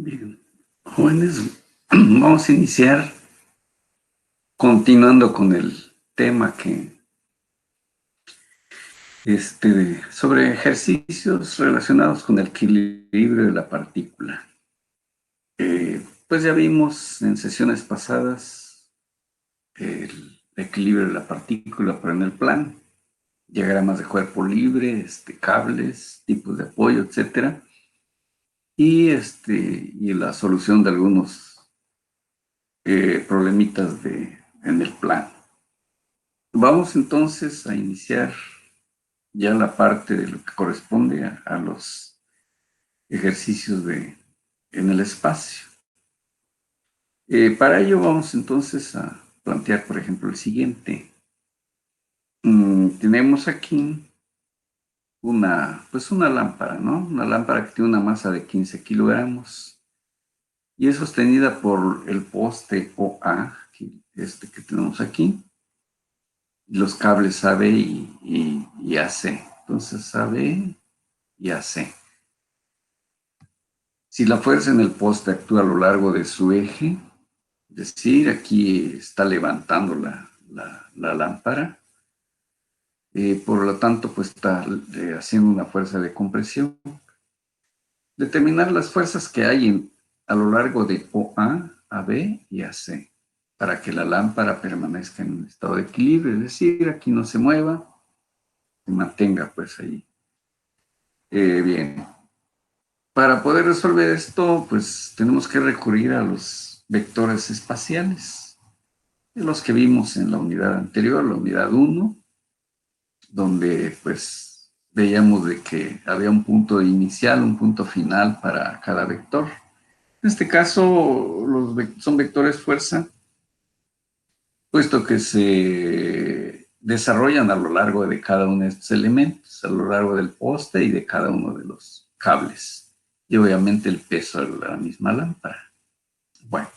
Bien, jóvenes, vamos a iniciar continuando con el tema sobre ejercicios relacionados con el equilibrio de la partícula. Pues ya vimos en sesiones pasadas el equilibrio de la partícula, pero en el plan, diagramas de cuerpo libre, cables, tipos de apoyo, etcétera, y la solución de algunos problemitas en el plan. Vamos entonces a iniciar ya la parte de lo que corresponde a los ejercicios en el espacio. Para ello vamos entonces a plantear, por ejemplo, el siguiente. Tenemos aquí una lámpara, ¿no? Una lámpara que tiene una masa de 15 kilogramos y es sostenida por el poste OA, que tenemos aquí, y los cables AB y AC. Entonces AB y AC. Si la fuerza en el poste actúa a lo largo de su eje, es decir, aquí está levantando la lámpara, por lo tanto, pues está haciendo una fuerza de compresión. Determinar las fuerzas que hay a lo largo de OA, AB y AC, para que la lámpara permanezca en un estado de equilibrio, es decir, aquí no se mueva, se mantenga pues ahí. Bien. Para poder resolver esto, pues tenemos que recurrir a los vectores espaciales, de los que vimos en la unidad anterior, la unidad 1, donde pues veíamos de que había un punto inicial, un punto final para cada vector. En este caso, son vectores fuerza, puesto que se desarrollan a lo largo de cada uno de estos elementos, a lo largo del poste y de cada uno de los cables. Y obviamente el peso de la misma lámpara. Bueno,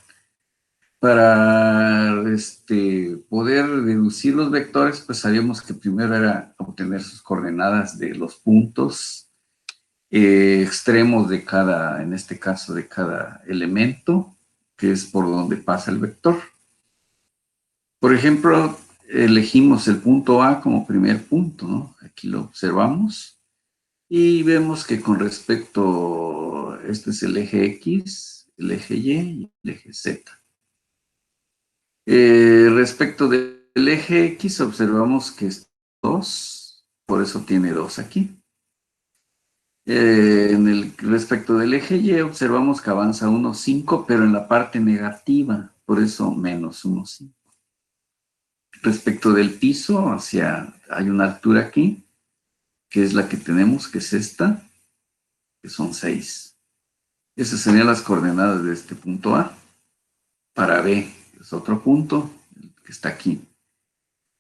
para poder deducir los vectores, pues sabíamos que primero era obtener sus coordenadas de los puntos extremos de cada, en este caso, de cada elemento, que es por donde pasa el vector. Por ejemplo, elegimos el punto A como primer punto, ¿no? Aquí lo observamos y vemos que con respecto, este es el eje X, el eje Y y el eje Z. Respecto del eje X, observamos que es 2, por eso tiene 2 aquí. Respecto del eje Y, observamos que avanza 1,5, pero en la parte negativa, por eso menos 1,5. Respecto del piso, hay una altura aquí, que es la que tenemos, que es esta, que son 6. Esas serían las coordenadas de este punto A. Para B, es otro punto, que está aquí.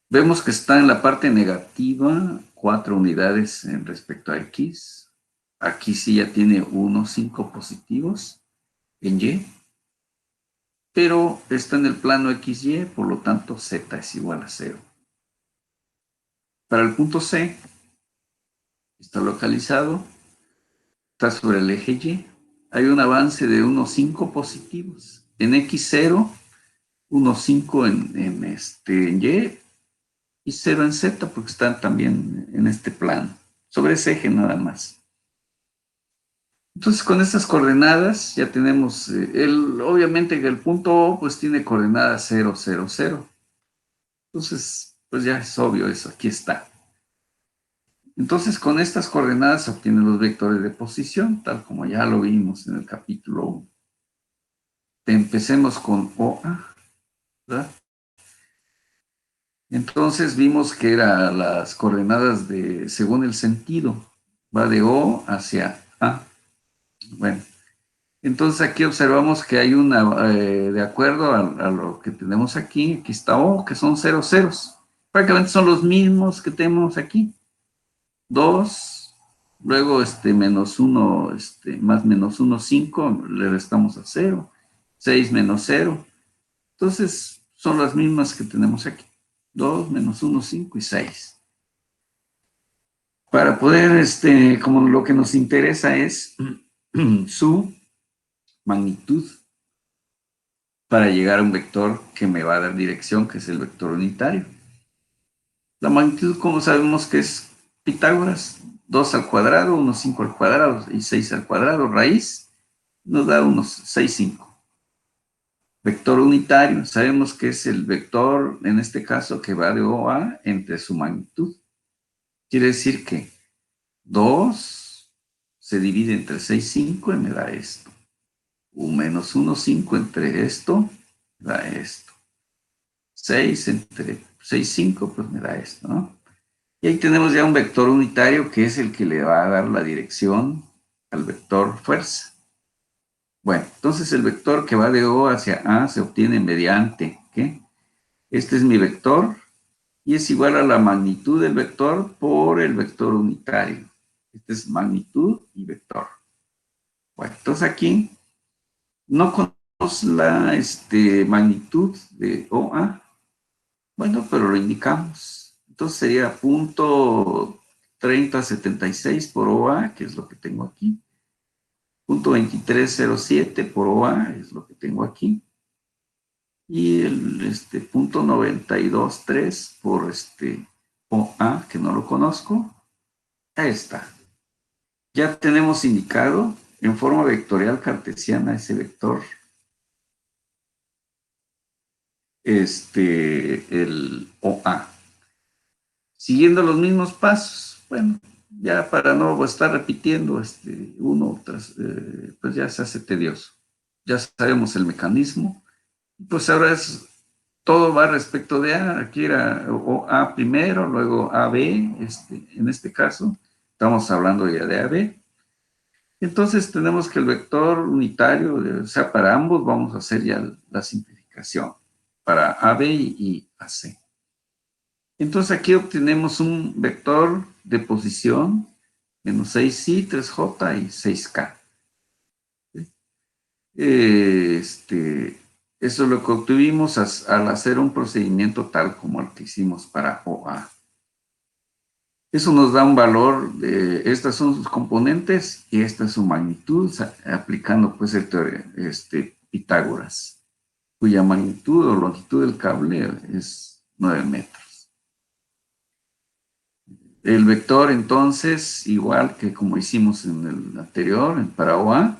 Vemos que está en la parte negativa 4 unidades en respecto a X. Aquí sí ya tiene 1,5 positivos en Y, pero está en el plano XY, por lo tanto Z es igual a 0. Para el punto C, está localizado, está sobre el eje Y, hay un avance de 1,5 positivos. En X0, 1,5 en Y y 0 en Z, porque están también en este plano, sobre ese eje nada más. Entonces, con estas coordenadas ya tenemos, obviamente que el punto O pues tiene coordenadas 0, 0, 0. Entonces, pues ya es obvio eso, aquí está. Entonces, con estas coordenadas se obtienen los vectores de posición, tal como ya lo vimos en el capítulo 1. Empecemos con OA, ¿verdad? Entonces vimos que eran las coordenadas según el sentido, va de O hacia A. Bueno, entonces aquí observamos que hay de acuerdo a lo que tenemos aquí está O, que son 0 ceros. Prácticamente son los mismos que tenemos aquí. 2, luego menos 1, más menos 1, 5, le restamos a 0. 6 menos 0. Entonces son las mismas que tenemos aquí. 2 menos 1, 5 y 6. Para poder, como lo que nos interesa es su magnitud para llegar a un vector que me va a dar dirección, que es el vector unitario. La magnitud, como sabemos que es Pitágoras, 2 al cuadrado, unos 5 al cuadrado y 6 al cuadrado, raíz, nos da unos 6, 5. Vector unitario, sabemos que es el vector, en este caso, que va de O a entre su magnitud. Quiere decir que 2 se divide entre 6, 5 y me da esto. Un menos 1, 5 entre esto, me da esto. 6 entre 6, 5, pues me da esto, ¿no? Y ahí tenemos ya un vector unitario que es el que le va a dar la dirección al vector fuerza. Bueno, entonces el vector que va de O hacia A se obtiene mediante, ¿qué? Este es mi vector y es igual a la magnitud del vector por el vector unitario. Este es magnitud y vector. Bueno, entonces aquí no conocemos la magnitud de OA. Bueno, pero lo indicamos. Entonces sería punto 3076 por OA, que es lo que tengo aquí. Punto 2307 por OA es lo que tengo aquí. Y el punto 923 por OA, que no lo conozco. Ahí está. Ya tenemos indicado en forma vectorial cartesiana ese vector, el OA. Siguiendo los mismos pasos, bueno, ya para no estar repitiendo uno tras, pues ya se hace tedioso. Ya sabemos el mecanismo. Pues ahora todo va respecto de A. Aquí era A primero, luego AB, en este caso, estamos hablando ya de AB. Entonces tenemos que el vector unitario, o sea, para ambos vamos a hacer ya la simplificación, para AB y AC. Entonces aquí obtenemos un vector de posición, menos 6i, 3j y 6k. Eso es lo que obtuvimos al hacer un procedimiento tal como el que hicimos para OA. Eso nos da un valor de, estas son sus componentes y esta es su magnitud, aplicando pues el Pitágoras, cuya magnitud o longitud del cable es 9 metros. El vector entonces, igual que como hicimos en el anterior, para OA,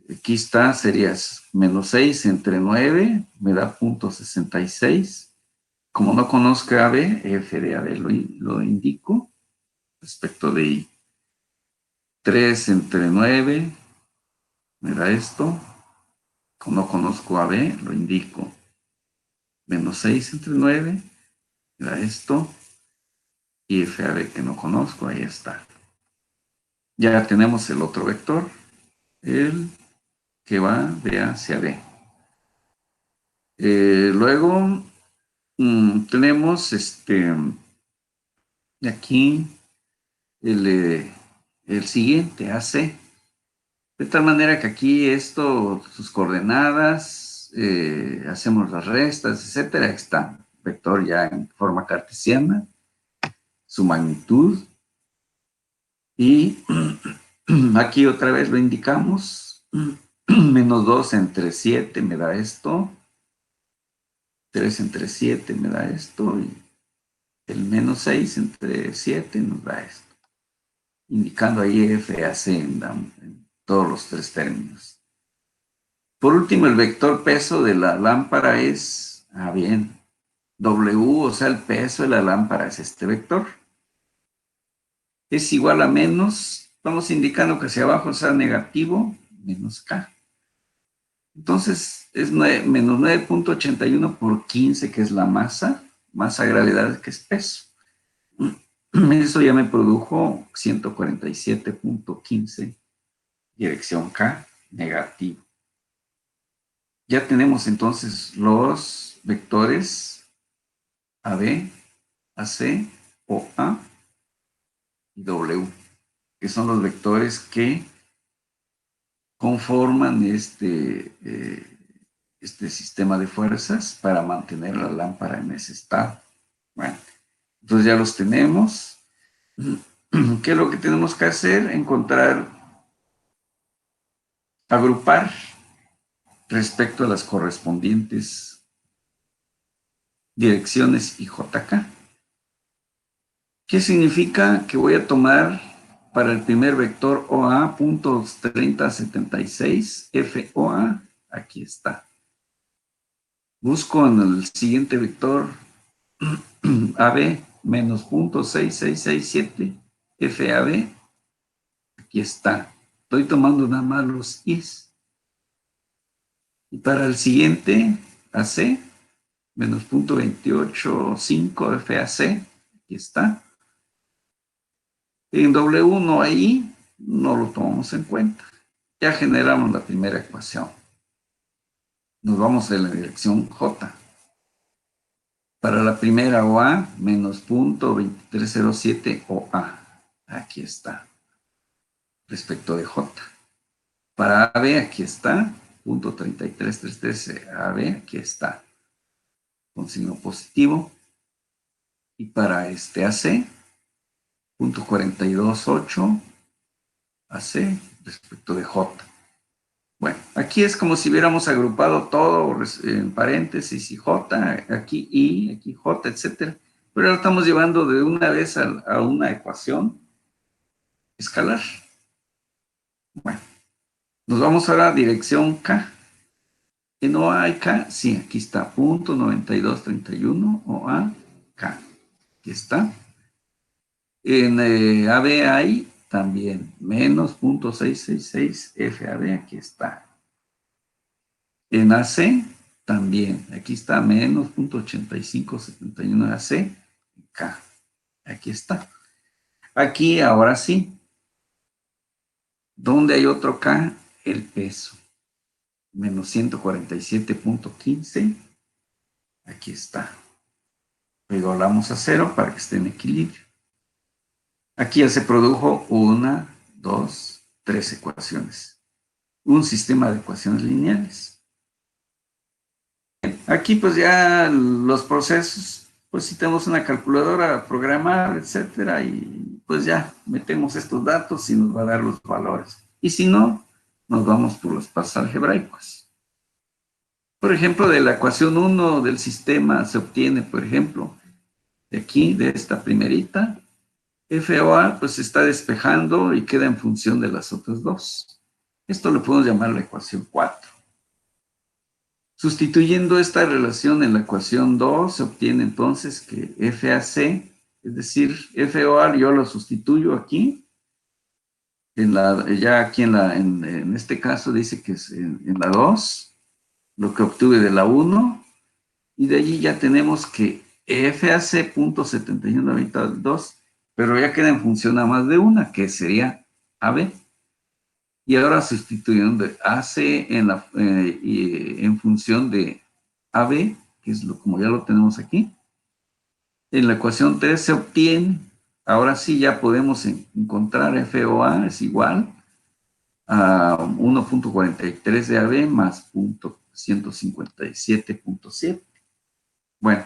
aquí está, sería menos 6 entre 9, me da punto 66. Como no conozco AB, F de AB lo indico respecto de I. 3 entre 9 me da esto. Como no conozco AB, lo indico. Menos 6 entre 9 me da esto. Y FAB que no conozco, ahí está. Ya tenemos el otro vector, el que va de A hacia B. Luego tenemos aquí el siguiente, AC. De tal manera que aquí sus coordenadas, hacemos las restas, etcétera, está. Vector ya en forma cartesiana, su magnitud. Y aquí otra vez lo indicamos. Menos 2 entre 7 me da esto. 3 entre 7 me da esto. Y el menos 6 entre 7 nos da esto. Indicando ahí FAC en todos los tres términos. Por último, el vector peso de la lámpara es, bien, W, o sea, el peso de la lámpara es este vector. Es igual a menos, vamos indicando que hacia abajo sea negativo, menos K. Entonces, es menos 9.81 por 15, que es la masa gravedad, que es peso. Eso ya me produjo 147.15, dirección K, negativo. Ya tenemos entonces los vectores AB, AC, OA y W, que son los vectores que conforman este sistema de fuerzas para mantener la lámpara en ese estado. Bueno, entonces ya los tenemos. ¿Qué es lo que tenemos que hacer? Encontrar agrupar respecto a las correspondientes direcciones IJK. ¿Qué significa? Que voy a tomar para el primer vector OA puntos 3076 FOA, aquí está. Busco en el siguiente vector AB menos punto 6667 FAB, aquí está. Estoy tomando nada más los Is. Y para el siguiente AC menos punto 285 FAC, aquí está. En W1 ahí no lo tomamos en cuenta. Ya generamos la primera ecuación. Nos vamos a la dirección J. Para la primera OA, menos punto 2307 OA. Aquí está. Respecto de J. Para AB, aquí está. Punto 33313 AB, aquí está. Con signo positivo. Y para este AC, punto 428 AC, respecto de J. Bueno, aquí es como si hubiéramos agrupado todo en paréntesis y J, aquí I, aquí J, etcétera. Pero lo estamos llevando de una vez a una ecuación escalar. Bueno, nos vamos ahora a dirección K. En OA hay K, sí, aquí está, punto 9231, OA, K. Aquí está. En AB hay también, menos punto 666 FAB, aquí está. En AC también, aquí está menos 0.8571 AC, K, aquí está. Aquí ahora sí, ¿dónde hay otro K? El peso, menos 147.15, aquí está. Igualamos a 0 para que esté en equilibrio. Aquí ya se produjo 1, 2, 3 ecuaciones. Un sistema de ecuaciones lineales. Aquí pues ya los procesos, pues si tenemos una calculadora programar, etcétera, y pues ya metemos estos datos y nos va a dar los valores. Y si no, nos vamos por los pasos algebraicos. Por ejemplo, de la ecuación 1 del sistema se obtiene, por ejemplo, de aquí, de esta primerita, FOA pues se está despejando y queda en función de las otras dos. Esto lo podemos llamar la ecuación 4. Sustituyendo esta relación en la ecuación 2, se obtiene entonces que FAC, es decir, FOA yo lo sustituyo aquí, ya aquí en este caso dice que es en la 2, lo que obtuve de la 1, y de allí ya tenemos que FAC punto 7192, pero ya queda en función a más de una, que sería AB. Y ahora sustituyendo AC en función de AB, que es como ya lo tenemos aquí, en la ecuación 3 se obtiene, ahora sí ya podemos encontrar FOA es igual a 1.43 de AB más 157.7. Bueno,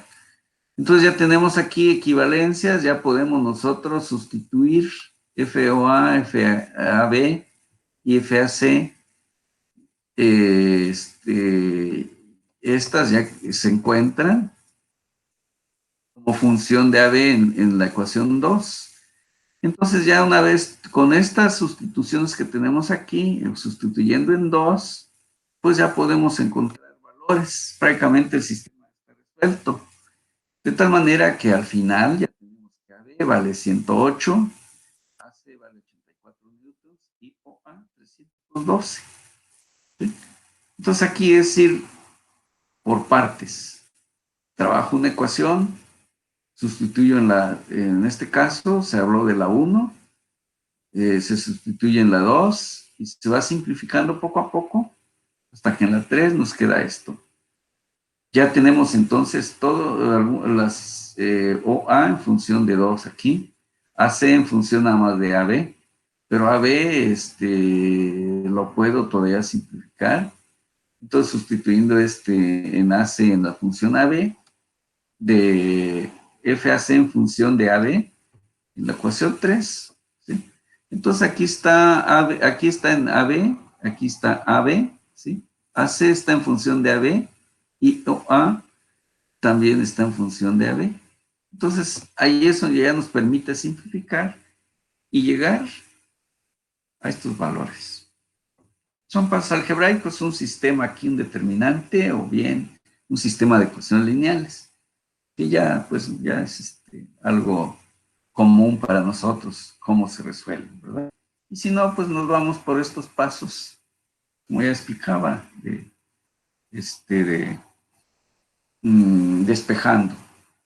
entonces ya tenemos aquí equivalencias, ya podemos nosotros sustituir FOA, FAB y FAC. Estas ya se encuentran como función de AB en la ecuación 2. Entonces ya una vez con estas sustituciones que tenemos aquí, sustituyendo en 2, pues ya podemos encontrar valores. Prácticamente el sistema está resuelto. De tal manera que al final ya tenemos que AB vale 108, AC vale 84 newtons y OA 312. ¿Sí? Entonces aquí es ir por partes. Trabajo una ecuación, sustituyo en este caso, se habló de la 1, se sustituye en la 2 y se va simplificando poco a poco hasta que en la 3 nos queda esto. Ya tenemos entonces todas las OA en función de 2 aquí, AC en función nada más de AB, pero AB lo puedo todavía simplificar. Entonces sustituyendo en AC en la función AB, de FAC en función de AB en la ecuación 3. ¿Sí? Entonces aquí está en AB aquí está AB, ¿sí? AC está en función de AB y OA también está en función de AB. Entonces, ahí eso ya nos permite simplificar y llegar a estos valores. Son pasos algebraicos, un sistema aquí, un determinante, o bien un sistema de ecuaciones lineales, que ya, pues, ya es algo común para nosotros, cómo se resuelven, ¿verdad? Y si no, pues nos vamos por estos pasos, como ya explicaba, despejando,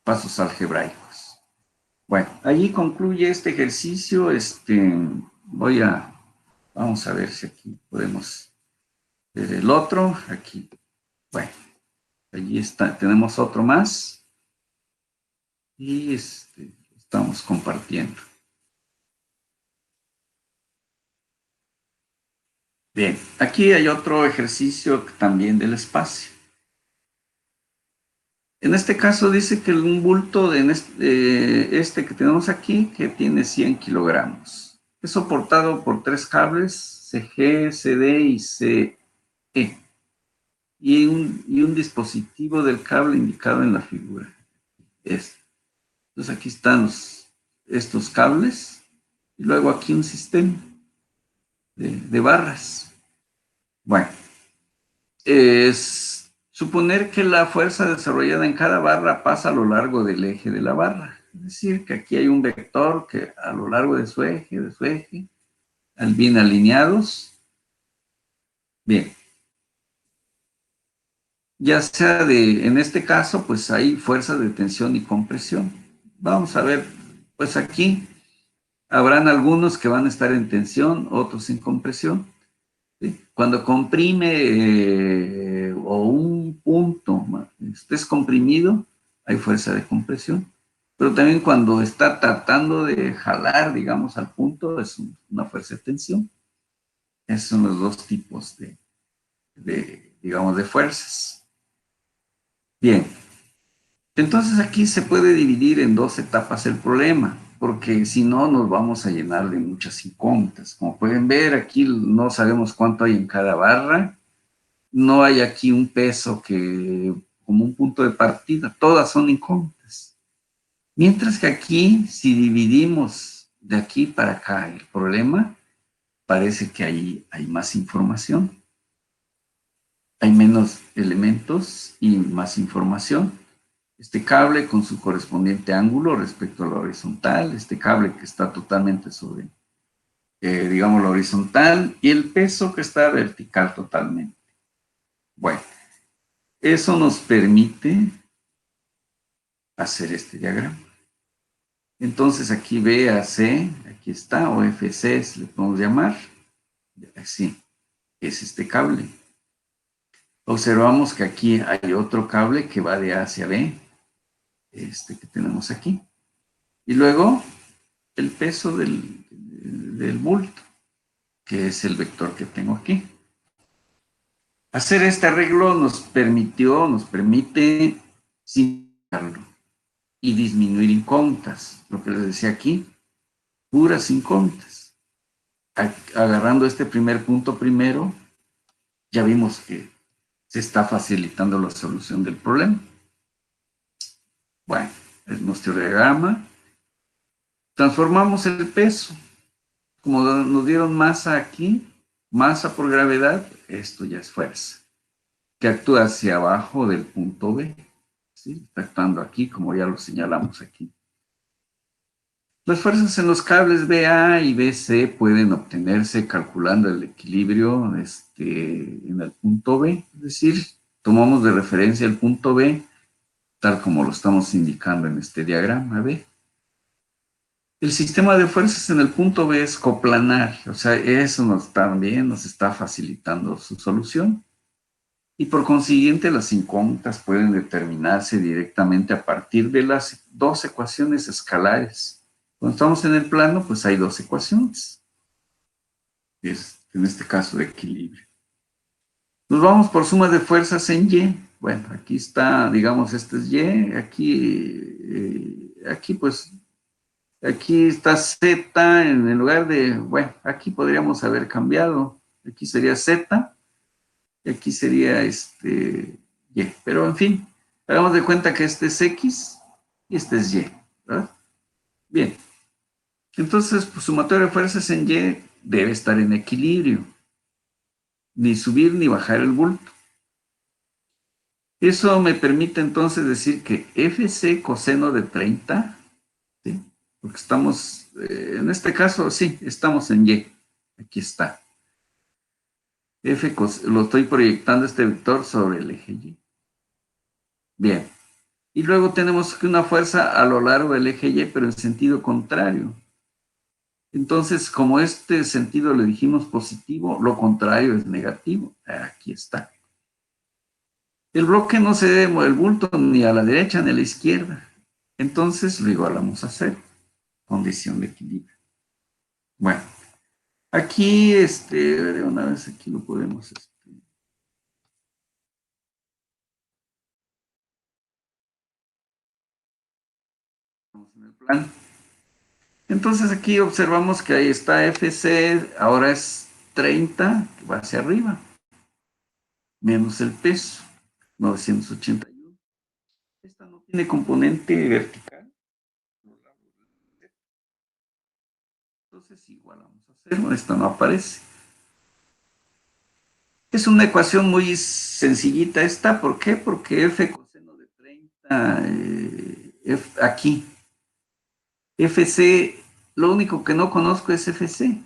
pasos algebraicos. Bueno, allí concluye este ejercicio. Vamos a ver si aquí podemos ver el otro. Aquí, bueno, allí está, tenemos otro más. Y estamos compartiendo. Bien, aquí hay otro ejercicio también del espacio. En este caso dice que un bulto de este que tenemos aquí, que tiene 100 kilogramos, es soportado por 3 cables, CG, CD y CE, y un dispositivo del cable indicado en la figura. Entonces aquí están estos cables, y luego aquí un sistema de barras. Bueno, es suponer que la fuerza desarrollada en cada barra pasa a lo largo del eje de la barra. Es decir, que aquí hay un vector que a lo largo de su eje, bien alineados. Bien. Ya sea en este caso, pues hay fuerzas de tensión y compresión. Vamos a ver, pues aquí habrán algunos que van a estar en tensión, otros en compresión. ¿Sí? Cuando comprime o un punto estés comprimido, hay fuerza de compresión. Pero también cuando está tratando de jalar, digamos, al punto, es una fuerza de tensión. Esos son los dos tipos digamos, de fuerzas. Bien, entonces aquí se puede dividir en dos etapas el problema, porque si no nos vamos a llenar de muchas incógnitas. Como pueden ver, aquí no sabemos cuánto hay en cada barra. No hay aquí un peso como un punto de partida, todas son incógnitas. Mientras que aquí, si dividimos de aquí para acá el problema, parece que ahí hay más información, hay menos elementos y más información. Este cable con su correspondiente ángulo respecto a la horizontal, este cable que está totalmente sobre, digamos, la horizontal, y el peso que está vertical totalmente. Bueno, eso nos permite hacer este diagrama. Entonces aquí BAC, aquí está, o FC, si le podemos llamar, así, es este cable. Observamos que aquí hay otro cable que va de A hacia B, que tenemos aquí. Y luego el peso del bulto, que es el vector que tengo aquí. Hacer este arreglo nos permite simplificarlo y disminuir incógnitas, lo que les decía aquí, puras incógnitas. Agarrando este primer punto primero, ya vimos que se está facilitando la solución del problema. Bueno, es nuestro diagrama. Transformamos el peso. Como nos dieron masa aquí, masa por gravedad, esto ya es fuerza, que actúa hacia abajo del punto B. ¿Sí? Está actuando aquí, como ya lo señalamos aquí. Las fuerzas en los cables BA y BC pueden obtenerse calculando el equilibrio en el punto B. Es decir, tomamos de referencia el punto B, tal como lo estamos indicando en este diagrama B. El sistema de fuerzas en el punto B es coplanar, o sea, eso también nos está facilitando su solución. Y por consiguiente, las incógnitas pueden determinarse directamente a partir de las dos ecuaciones escalares. Cuando estamos en el plano, pues hay dos ecuaciones. En este caso de equilibrio. Nos vamos por suma de fuerzas en Y. Bueno, aquí está, digamos, este es Y. Aquí pues, aquí está Z en el lugar de, bueno, aquí podríamos haber cambiado Aquí sería Z, y aquí sería Y. Pero, en fin, hagamos de cuenta que este es X y este es Y, ¿verdad? Bien. Entonces, pues, sumatoria de fuerzas en Y debe estar en equilibrio. Ni subir ni bajar el bulto. Eso me permite entonces decir que FC coseno de 30, ¿sí? Porque estamos, en este caso, sí, estamos en Y. Aquí está. Lo estoy proyectando este vector sobre el eje Y. Bien. Y luego tenemos que una fuerza a lo largo del eje Y, pero en sentido contrario. Entonces, como este sentido le dijimos positivo, lo contrario es negativo. Aquí está. El bloque no se debe mover el bulto ni a la derecha ni a la izquierda. Entonces lo igualamos a cero. Condición de equilibrio. Bueno, aquí, de una vez aquí lo podemos, en el plan. Entonces aquí observamos que ahí está FC, ahora es 30, que va hacia arriba, menos el peso, 981. Esta no tiene componente vertical. Entonces igualamos a cero, esta no aparece. Es una ecuación muy sencillita esta, ¿por qué? Porque F coseno de 30, aquí, FC, lo único que no conozco es FC,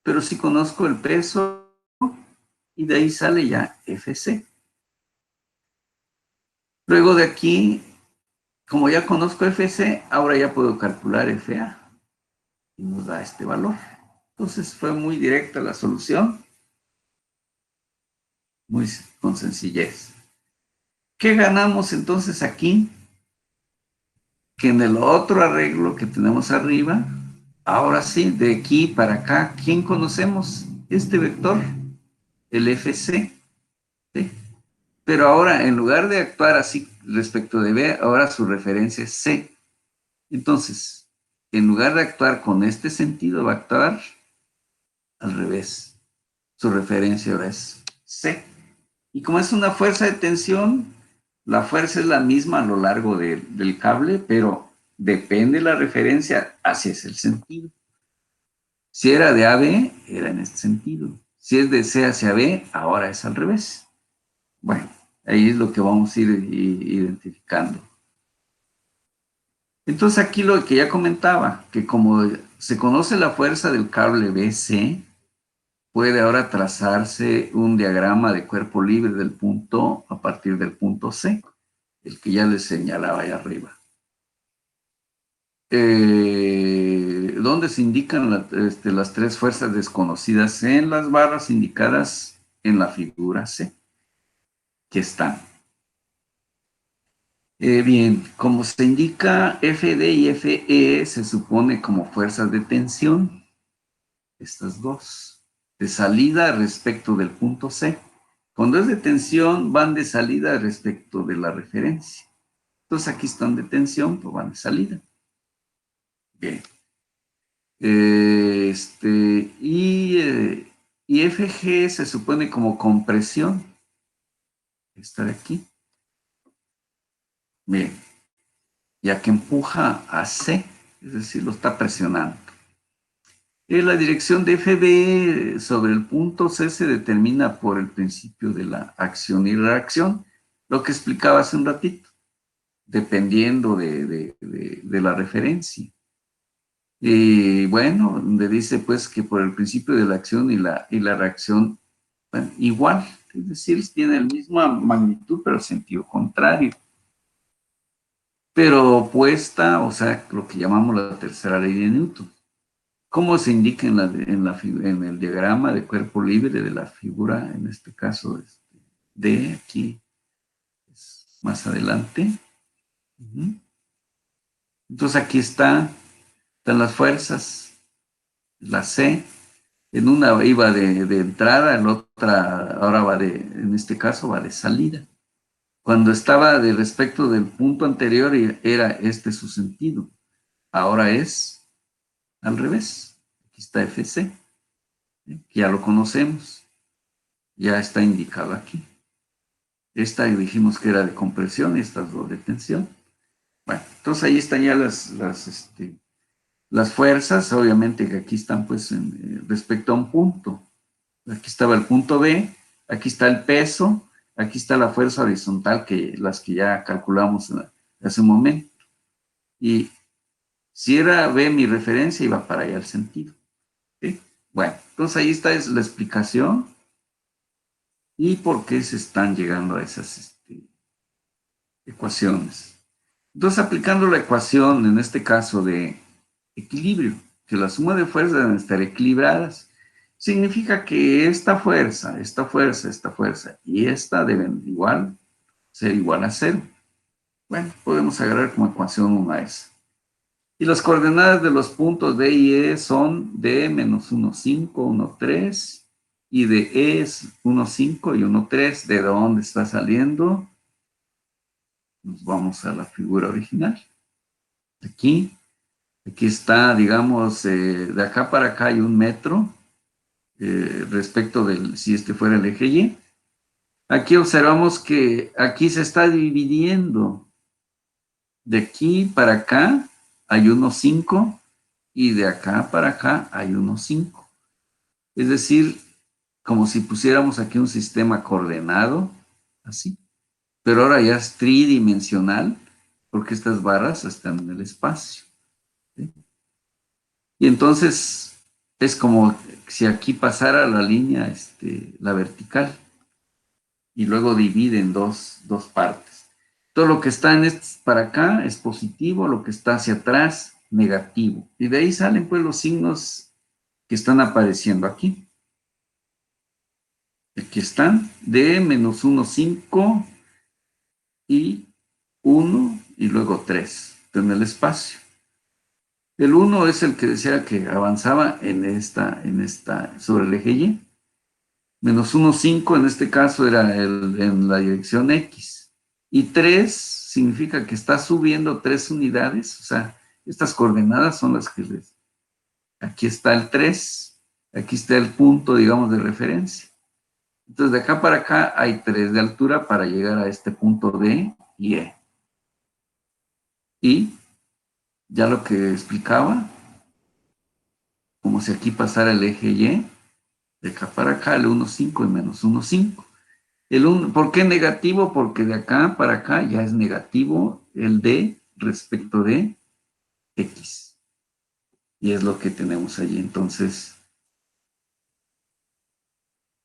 pero sí conozco el peso y de ahí sale ya FC. Luego de aquí, como ya conozco FC, ahora ya puedo calcular FA y nos da este valor. Entonces fue muy directa la solución, muy con sencillez. ¿Qué ganamos entonces aquí? Que en el otro arreglo que tenemos arriba, ahora sí, de aquí para acá, ¿quién conocemos? Este vector, el FC, ¿sí? Pero ahora, en lugar de actuar así respecto de B, ahora su referencia es C. Entonces, en lugar de actuar con este sentido, va a actuar al revés. Su referencia ahora es C. Y como es una fuerza de tensión, la fuerza es la misma a lo largo del cable, pero depende la referencia, así es el sentido. Si era de AB, era en este sentido. Si es de C hacia B, ahora es al revés. Bueno, ahí es lo que vamos a ir identificando. Entonces aquí lo que ya comentaba, que como se conoce la fuerza del cable BC, puede ahora trazarse un diagrama de cuerpo libre del punto a partir del punto C, el que ya les señalaba ahí arriba. Donde se indican las tres fuerzas desconocidas en las barras indicadas en la figura C, que están. Bien, como se indica, FD y FE se supone como fuerzas de tensión, estas dos, de salida respecto del punto C. Cuando es de tensión, van de salida respecto de la referencia. Entonces aquí están de tensión, pues van de salida. Bien. Y FG se supone como compresión. Está de aquí. Bien. Ya que empuja a C, es decir, lo está presionando. La dirección de FB sobre el punto C se determina por el principio de la acción y reacción, lo que explicaba hace un ratito, dependiendo de la referencia. Y bueno, donde dice pues que por el principio de la acción y la reacción, bueno, igual, es decir, tiene la misma magnitud, pero sentido contrario. Pero opuesta, o sea, lo que llamamos la tercera ley de Newton. ¿Cómo se indica en el diagrama de cuerpo libre de la figura, en este caso de aquí, más adelante? Entonces aquí están las fuerzas, la C, en una iba de entrada, en otra ahora va en este caso va de salida. Cuando estaba de respecto del punto anterior era este su sentido, ahora es al revés. Aquí está FC, que ya lo conocemos. ya está indicado aquí. Esta dijimos que era de compresión y estas dos de tensión. Bueno, entonces ahí están ya las fuerzas, obviamente que aquí están pues respecto a un punto. Aquí estaba el punto B, aquí está el peso, aquí está la fuerza horizontal, las que ya calculamos hace un momento. Y si era B mi referencia, iba para allá el sentido. ¿Sí? Bueno, entonces ahí está es la explicación y por qué se están llegando a esas ecuaciones. Entonces, aplicando la ecuación, en este caso de equilibrio, que la suma de fuerzas deben estar equilibradas, significa que esta fuerza y esta deben ser igual a cero. Bueno, podemos agarrar como ecuación una esa. Y las coordenadas de los puntos D y E son D menos 1, 5, 1, 3, y de E es 1, 5 y 1, 3. ¿De dónde está saliendo? Nos vamos a la figura original. Aquí está, digamos, de acá para acá hay 1 metro respecto si este fuera el eje Y. Aquí observamos que aquí se está dividiendo. De aquí para acá hay 1,5 y de acá para acá hay 1,5. Es decir, como si pusiéramos aquí un sistema coordenado, así. Pero ahora ya es tridimensional porque estas barras están en el espacio. ¿Sí? Y entonces es como si aquí pasara la línea, la vertical, y luego divide en dos partes. Todo lo que está para acá es positivo, lo que está hacia atrás, negativo. Y de ahí salen pues los signos que están apareciendo aquí. Aquí están, de menos 1, 5 y 1 y luego 3 en el espacio. El 1 es el que decía que avanzaba sobre el eje Y. Menos 1, 5 en este caso era en la dirección X. Y 3 significa que está subiendo 3 unidades, o sea, estas coordenadas son las que aquí está el 3, aquí está el punto, digamos, de referencia. Entonces, de acá para acá hay 3 de altura para llegar a este punto D y E. Y ya lo que explicaba, como si aquí pasara el eje Y, de acá para acá el 1, 5 y menos 1, 5. ¿Por qué negativo? Porque de acá para acá ya es negativo el D respecto de X. Y es lo que tenemos allí entonces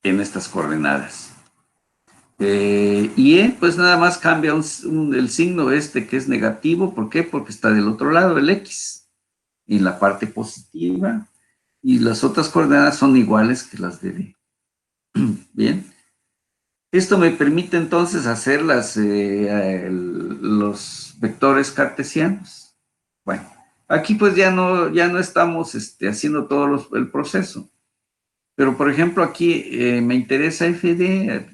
en estas coordenadas. Y E, pues nada más cambia el signo que es negativo. ¿Por qué? Porque está del otro lado, el X, en la parte positiva. Y las otras coordenadas son iguales que las de D. Bien. Esto me permite entonces hacer los vectores cartesianos. Bueno, aquí pues ya no estamos haciendo todo el proceso. Pero por ejemplo aquí me interesa FD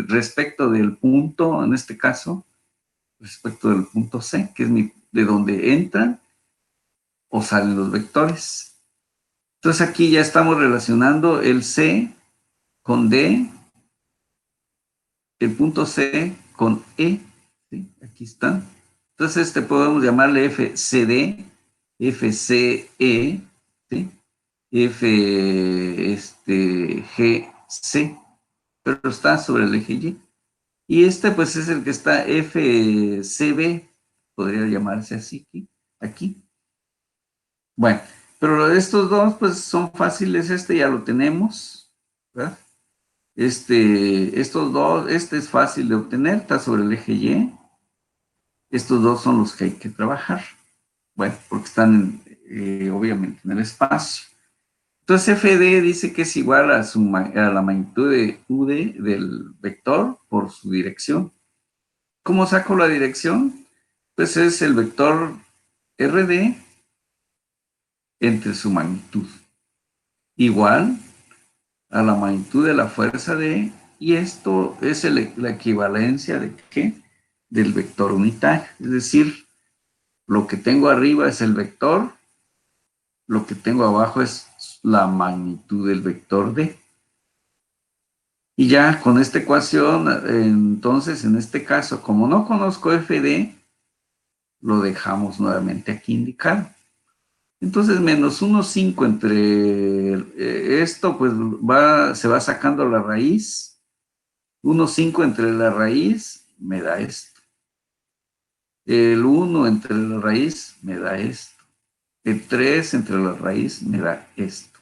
respecto del punto, en este caso, respecto del punto C, que es de donde entran o salen los vectores. Entonces aquí ya estamos relacionando el C con D, el punto C con E, ¿sí? Aquí está. Entonces podemos llamarle FCD, FCE, ¿sí? GC, pero está sobre el eje Y. Y pues es el que está FCB, podría llamarse así aquí. Bueno, pero estos dos pues son fáciles, ya lo tenemos, ¿verdad? Estos dos, es fácil de obtener, está sobre el eje Y. Estos dos son los que hay que trabajar. Bueno, porque están obviamente en el espacio. Entonces FD dice que es igual a la magnitud de UD del vector por su dirección. ¿Cómo saco la dirección? Pues es el vector RD entre su magnitud. Igual a la magnitud de la fuerza D, y esto es la equivalencia de ¿qué? Del vector unitario. Es decir, lo que tengo arriba es el vector, lo que tengo abajo es la magnitud del vector D. Y ya con esta ecuación, entonces en este caso, como no conozco f de, lo dejamos nuevamente aquí indicado. Entonces, menos 1,5 entre esto, pues se va sacando la raíz. 1,5 entre la raíz me da esto. El 1 entre la raíz me da esto. El 3 entre la raíz me da esto.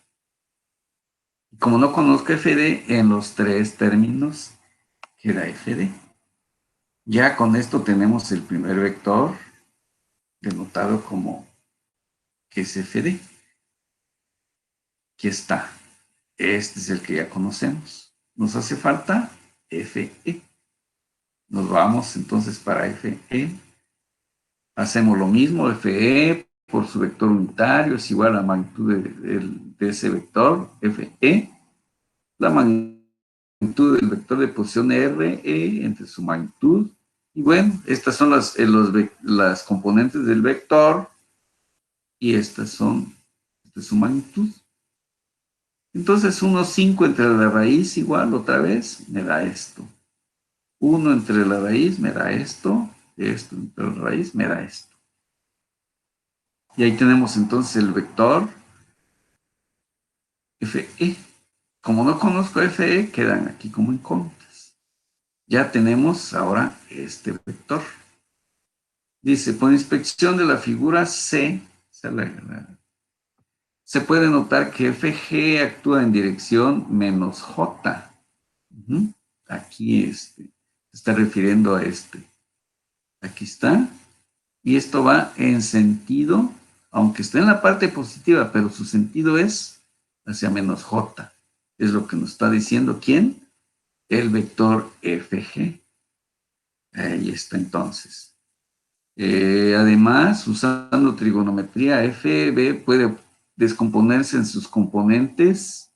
Como no conozco f de, en los tres términos queda f de. Ya con esto tenemos el primer vector denotado como que es f de. Aquí está. Este es el que ya conocemos. Nos hace falta fe. Nos vamos entonces para fe. Hacemos lo mismo. Fe por su vector unitario es igual a la magnitud de ese vector, fe. La magnitud del vector de posición re entre su magnitud. Y bueno, estas son las componentes del vector y estas son de su magnitud. Entonces 1,5 entre la raíz igual otra vez me da esto. 1 entre la raíz me da esto. Esto entre la raíz me da esto. Y ahí tenemos entonces el vector fe. Como no conozco fe, quedan aquí como incógnitas. Ya tenemos ahora este vector. Dice, por inspección de la figura C, se puede notar que FG actúa en dirección menos J. Aquí se está refiriendo a este. Aquí está. Y esto va en sentido, aunque esté en la parte positiva, pero su sentido es hacia menos J. Es lo que nos está diciendo ¿quién? El vector FG. Ahí está entonces. Además, usando trigonometría, FB puede descomponerse en sus componentes.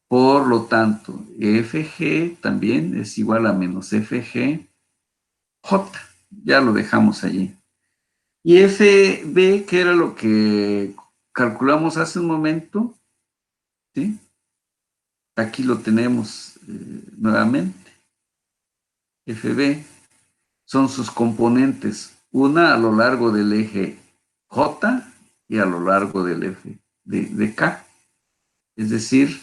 Por lo tanto, FG también es igual a menos FG J. Ya lo dejamos allí. Y FB, que era lo que calculamos hace un momento, ¿sí? Aquí lo tenemos nuevamente. FB son sus componentes, una a lo largo del eje J y a lo largo del eje de K. Es decir,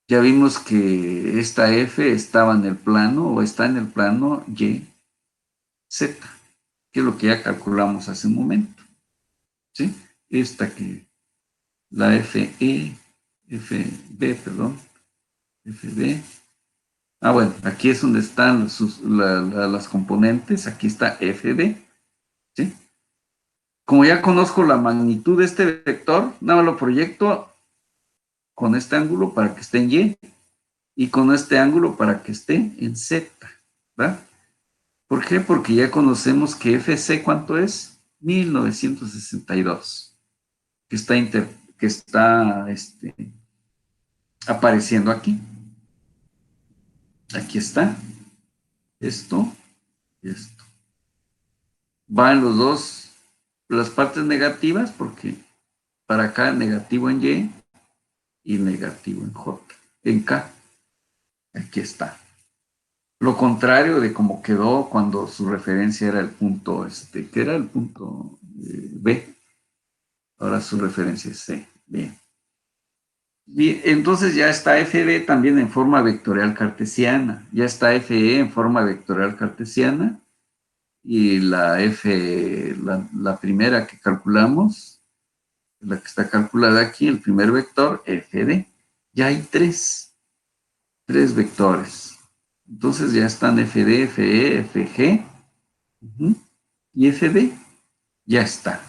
ya vimos que esta F estaba en el plano o está en el plano Y, Z, que es lo que ya calculamos hace un momento. ¿Sí? Esta que la FB, perdón, FB. Ah, bueno, aquí es donde están las componentes, aquí está FB, ¿sí? Como ya conozco la magnitud de este vector, nada más lo proyecto con este ángulo para que esté en Y y con este ángulo para que esté en Z, ¿verdad? ¿Por qué? Porque ya conocemos que FC, ¿cuánto es? 1962, que está apareciendo aquí. Aquí está. Esto y esto. Va en los dos, las partes negativas, porque para acá negativo en Y negativo en J, en K. Aquí está. Lo contrario de cómo quedó cuando su referencia era el punto, que era el punto B. Ahora su referencia es C. Bien. Bien, entonces ya está FB también en forma vectorial cartesiana. Ya está FE en forma vectorial cartesiana. Y la F, la primera que calculamos, la que está calculada aquí, el primer vector, FD. Ya hay tres vectores. Entonces ya están FD, FE, FG y FD. Ya está.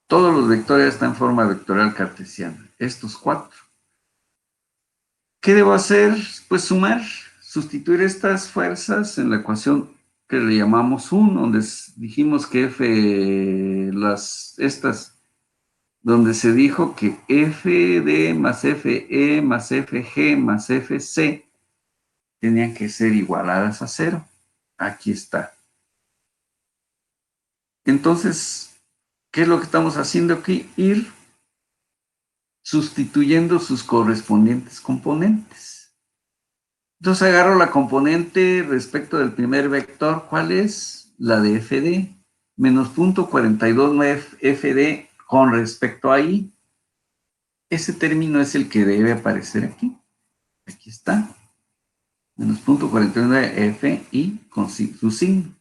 Todos los vectores están en forma vectorial cartesiana. Estos cuatro. ¿Qué debo hacer? Pues sumar, sustituir estas fuerzas en la ecuación que le llamamos 1, donde dijimos que donde se dijo que FD más FE más FG más FC tenían que ser igualadas a 0. Aquí está. Entonces, ¿qué es lo que estamos haciendo aquí? Ir sustituyendo sus correspondientes componentes. Entonces agarro la componente respecto del primer vector. ¿Cuál es? La de FD. Menos 0.429 FD con respecto a I. Ese término es el que debe aparecer aquí. Aquí está. Menos 0.429 F y con su signo.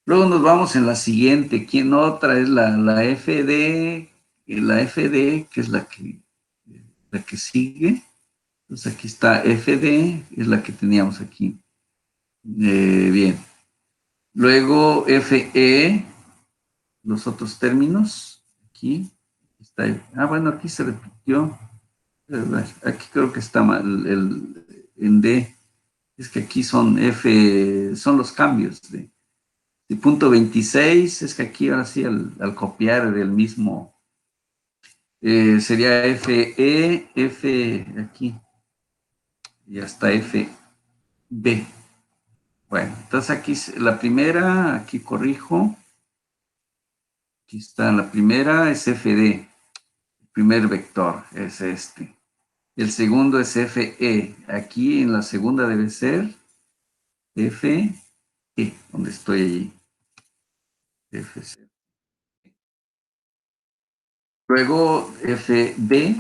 Luego nos vamos en la siguiente. ¿Quién otra? Es la FD. La FD, que es la que sigue. Entonces aquí está FD, es la que teníamos aquí. Bien. Luego FE, los otros términos. Aquí está. Bueno, aquí se repitió. Aquí creo que está mal en D. Es que aquí son F, son los cambios de punto 26. Es que aquí ahora sí al copiar del mismo sería FE, F aquí y hasta FB. Bueno, entonces aquí la primera, aquí corrijo. Aquí está, la primera es FD, el primer vector es este. El segundo es FE. Aquí en la segunda debe ser FE, donde estoy allí. FC. Luego FB,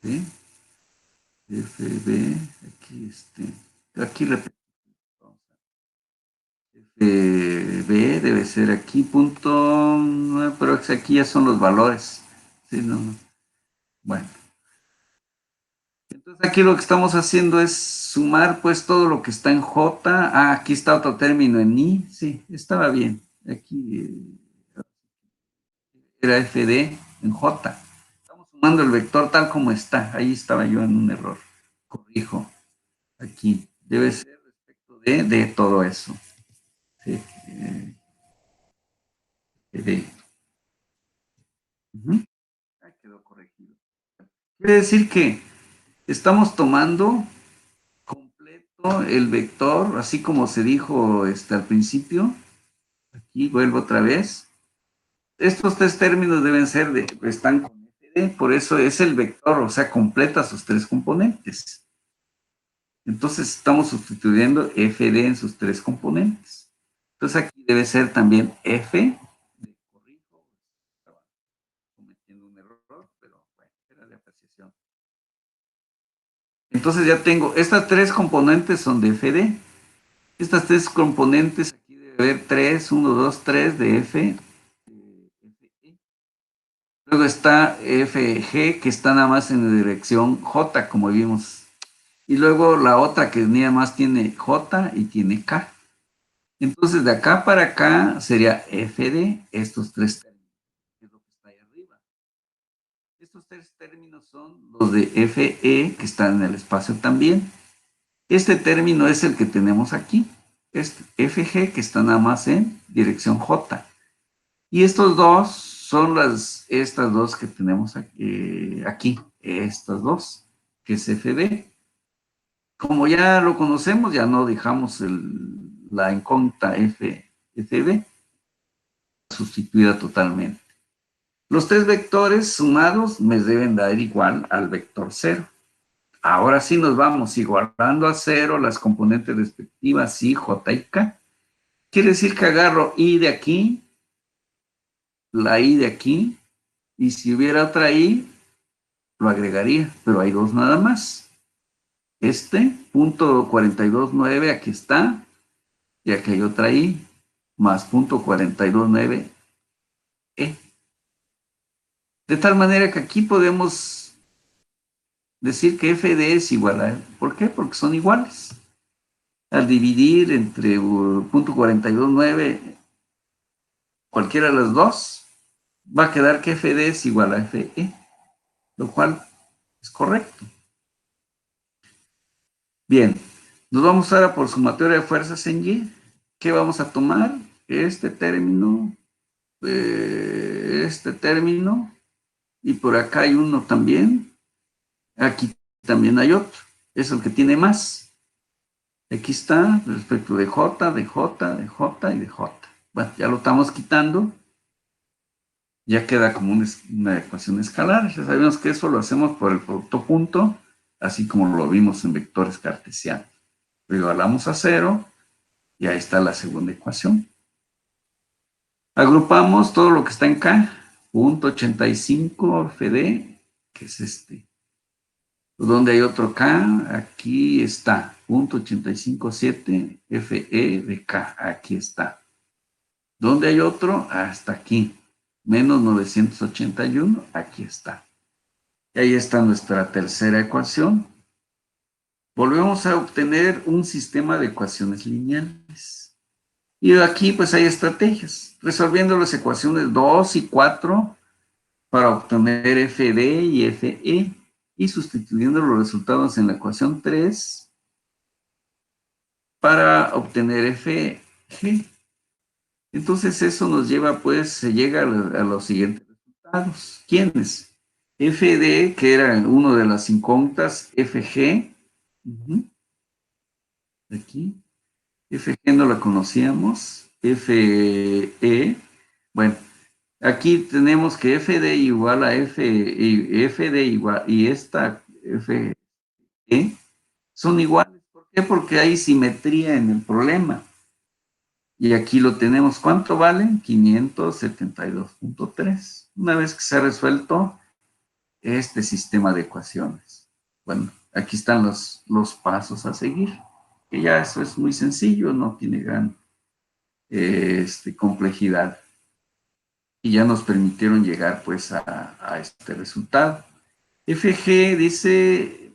¿sí? FB, aquí repito. B debe ser aquí, punto, pero aquí ya son los valores. ¿Sí? No. Bueno. Entonces aquí lo que estamos haciendo es sumar pues todo lo que está en J. Aquí está otro término en I. Sí, estaba bien. Aquí era FD en J. Estamos sumando el vector tal como está. Ahí estaba yo en un error. Corrijo. Aquí debe ser respecto de todo eso. Sí, FD. Quedó corregido. Quiere decir que estamos tomando completo el vector, así como se dijo al principio. Aquí vuelvo otra vez. Estos tres términos deben ser están con FD, por eso es el vector, o sea, completa sus tres componentes. Entonces estamos sustituyendo FD en sus tres componentes. Entonces aquí debe ser también F. Corrijo, estaba cometiendo un error, pero bueno, era de apreciación. Entonces ya tengo, estas tres componentes son de FD. Estas tres componentes, aquí debe haber 3, 1, 2, 3 de F. Luego está FG, que está nada más en la dirección J, como vimos. Y luego la otra que nada más tiene J y tiene K. Entonces de acá para acá sería FD, estos tres términos, que es lo que está ahí arriba. Estos tres términos son los de FE, que están en el espacio también. Este término es el que tenemos aquí, este FG, que está nada más en dirección J. Y estos dos son estas dos que tenemos aquí, estas dos, que es FB. Como ya lo conocemos, ya no dejamos la incógnita FB sustituida totalmente. Los tres vectores sumados me deben dar igual al vector 0. Ahora sí nos vamos igualando a 0 las componentes respectivas I, J y K. Quiere decir que agarro I de aquí, la I de aquí, y si hubiera otra I, lo agregaría, pero hay dos nada más. Punto 429, aquí está, y aquí hay otra I, más punto 429 De tal manera que aquí podemos decir que FD es igual a... ¿Por qué? Porque son iguales. Al dividir entre punto 429 cualquiera de las dos, va a quedar que FD es igual a FE, lo cual es correcto. Bien, nos vamos ahora por sumatoria de fuerzas en Y. ¿Qué vamos a tomar? Este término, y por acá hay uno también. Aquí también hay otro. Es el que tiene más. Aquí está respecto de J, de J, de J y de J. Bueno, ya lo estamos quitando. Ya queda como una ecuación escalar. Ya sabemos que eso lo hacemos por el producto punto. así como lo vimos en vectores cartesianos. Lo igualamos a 0 y ahí está la segunda ecuación. Agrupamos todo lo que está en K, punto 85 FD, que es este. ¿Dónde hay otro K? Aquí está, punto 857 FE de K, aquí está. ¿Dónde hay otro? Hasta aquí, menos 981, aquí está. Y ahí está nuestra tercera ecuación. Volvemos a obtener un sistema de ecuaciones lineales. Y aquí pues hay estrategias, resolviendo las ecuaciones 2 y 4 para obtener FD y FE y sustituyendo los resultados en la ecuación 3 para obtener FG. Entonces eso nos lleva pues, se llega a los siguientes resultados. ¿Quiénes? FD, que era uno de las incógnitas, FG, aquí, FG no la conocíamos, FE, bueno, aquí tenemos que FD igual a FD igual, y esta FE son iguales. ¿Por qué? Porque hay simetría en el problema. Y aquí lo tenemos. ¿Cuánto valen? 572.3. Una vez que se ha resuelto este sistema de ecuaciones. Bueno, aquí están los pasos a seguir. Que ya eso es muy sencillo, no tiene gran complejidad. Y ya nos permitieron llegar pues a este resultado. FG dice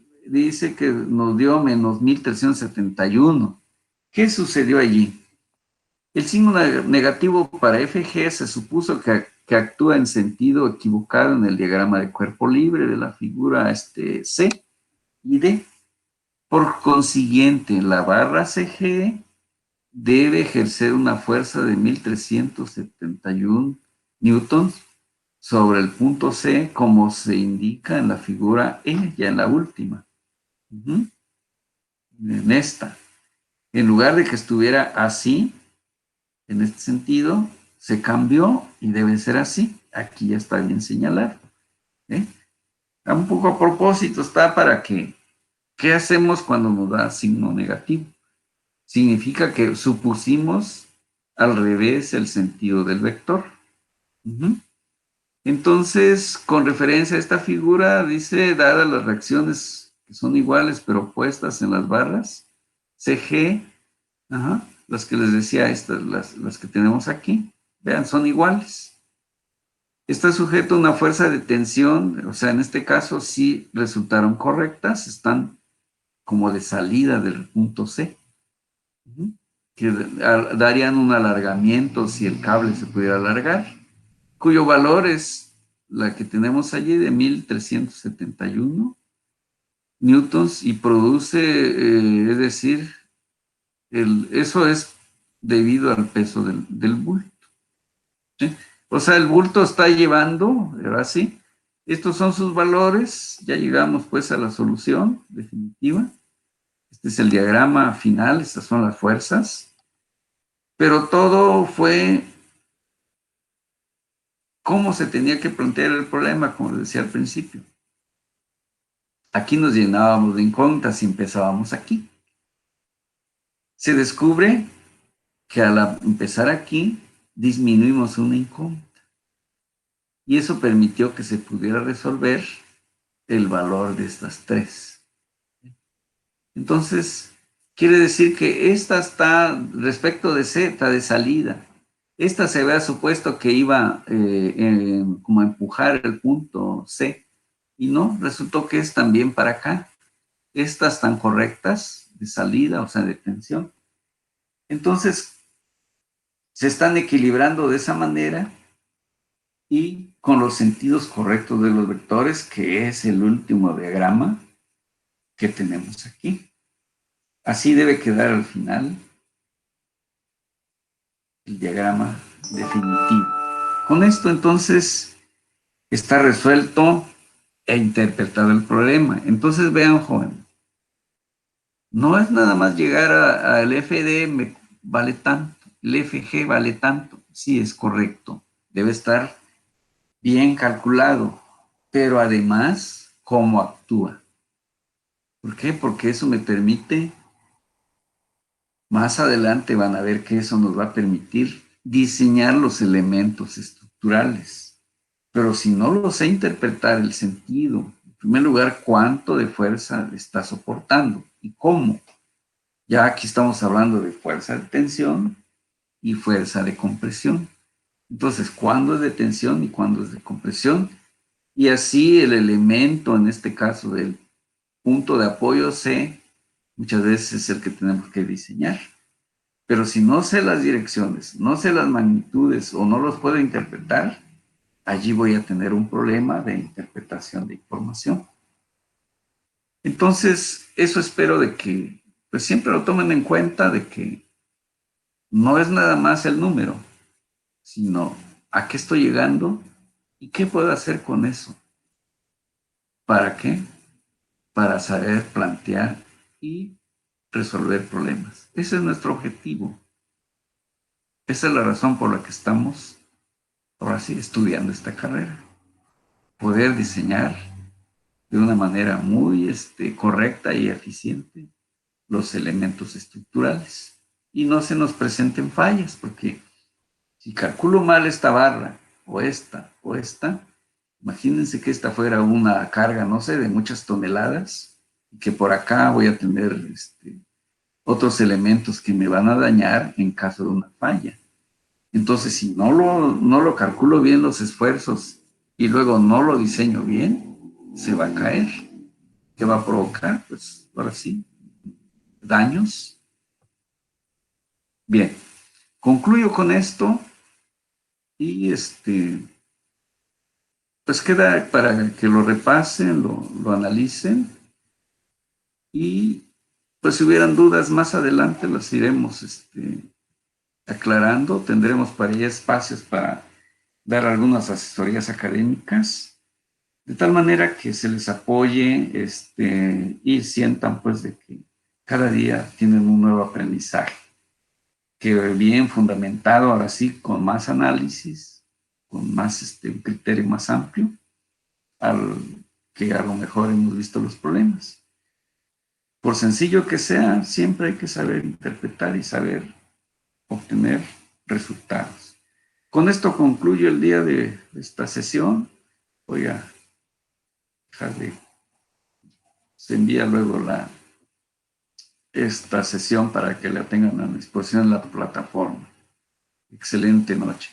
que nos dio menos 1371. ¿Qué sucedió allí? El signo negativo para FG se supuso que actúa en sentido equivocado en el diagrama de cuerpo libre de la figura C y D. Por consiguiente, la barra CG debe ejercer una fuerza de 1371 newtons sobre el punto C, como se indica en la figura E, ya en la última. En esta. En lugar de que estuviera así, en este sentido, se cambió y debe ser así. Aquí ya está bien señalado. Un poco a propósito está para que, ¿qué hacemos cuando nos da signo negativo? Significa que supusimos al revés el sentido del vector. Entonces, con referencia a esta figura, dice, dadas las reacciones que son iguales pero opuestas en las barras, CG, las que les decía, estas, las que tenemos aquí, vean, son iguales. Está sujeto a una fuerza de tensión, o sea, en este caso sí resultaron correctas, están como de salida del punto C, que darían un alargamiento si el cable se pudiera alargar, cuyo valor es la que tenemos allí de 1371 newtons y produce, es decir, eso es debido al peso del bulto. ¿Sí? O sea, el bulto está llevando, ahora sí, estos son sus valores, ya llegamos pues a la solución definitiva. Este es el diagrama final, estas son las fuerzas, pero todo fue cómo se tenía que plantear el problema, como decía al principio. Aquí nos llenábamos de incógnitas y empezábamos aquí. Se descubre que al empezar aquí, disminuimos una incógnita. Y eso permitió que se pudiera resolver el valor de estas tres. Entonces, quiere decir que esta está, respecto de Z, de salida, esta se había supuesto que iba como a empujar el punto C, y no, resultó que es también para acá. Estas están correctas de salida, o sea, de tensión. Entonces, se están equilibrando de esa manera y con los sentidos correctos de los vectores, que es el último diagrama que tenemos aquí. Así debe quedar al final el diagrama definitivo. Con esto entonces está resuelto e interpretado el problema. Entonces vean, joven, no es nada más llegar al FD vale tanto, el FG vale tanto. Sí, es correcto, debe estar bien calculado, pero además, ¿cómo actúa? ¿Por qué? Porque eso me permite, más adelante van a ver que eso nos va a permitir diseñar los elementos estructurales. Pero si no lo sé interpretar el sentido, en primer lugar, cuánto de fuerza está soportando y cómo. Ya aquí estamos hablando de fuerza de tensión y fuerza de compresión. Entonces, ¿cuándo es de tensión y cuándo es de compresión? Y así el elemento, en este caso del punto de apoyo C, muchas veces es el que tenemos que diseñar. Pero si no sé las direcciones, no sé las magnitudes o no los puedo interpretar, allí voy a tener un problema de interpretación de información. Entonces, eso espero de que pues siempre lo tomen en cuenta de que no es nada más el número, sino a qué estoy llegando y qué puedo hacer con eso. ¿Para qué? Para saber plantear y resolver problemas. Ese es nuestro objetivo. Esa es la razón por la que estamos ahora sí estudiando esta carrera. Poder diseñar de una manera muy correcta y eficiente los elementos estructurales y no se nos presenten fallas, porque si calculo mal esta barra o esta, imagínense que esta fuera una carga, no sé, de muchas toneladas y que por acá voy a tener otros elementos que me van a dañar en caso de una falla. Entonces, si no lo calculo bien los esfuerzos y luego no lo diseño bien, se va a caer. ¿Qué va a provocar? Pues ahora sí, daños. Bien, concluyo con esto y pues queda para que lo repasen, lo analicen y pues si hubieran dudas más adelante las iremos aclarando. Tendremos para allá espacios para dar algunas asesorías académicas, de tal manera que se les apoye y sientan pues de que cada día tienen un nuevo aprendizaje, que bien fundamentado, ahora sí, con más análisis, con más un criterio más amplio, al que a lo mejor hemos visto los problemas. Por sencillo que sea, siempre hay que saber interpretar y saber obtener resultados. Con esto concluyo el día de esta sesión. Voy a dejarle, se envía luego esta sesión para que la tengan a disposición en la plataforma. Excelente noche.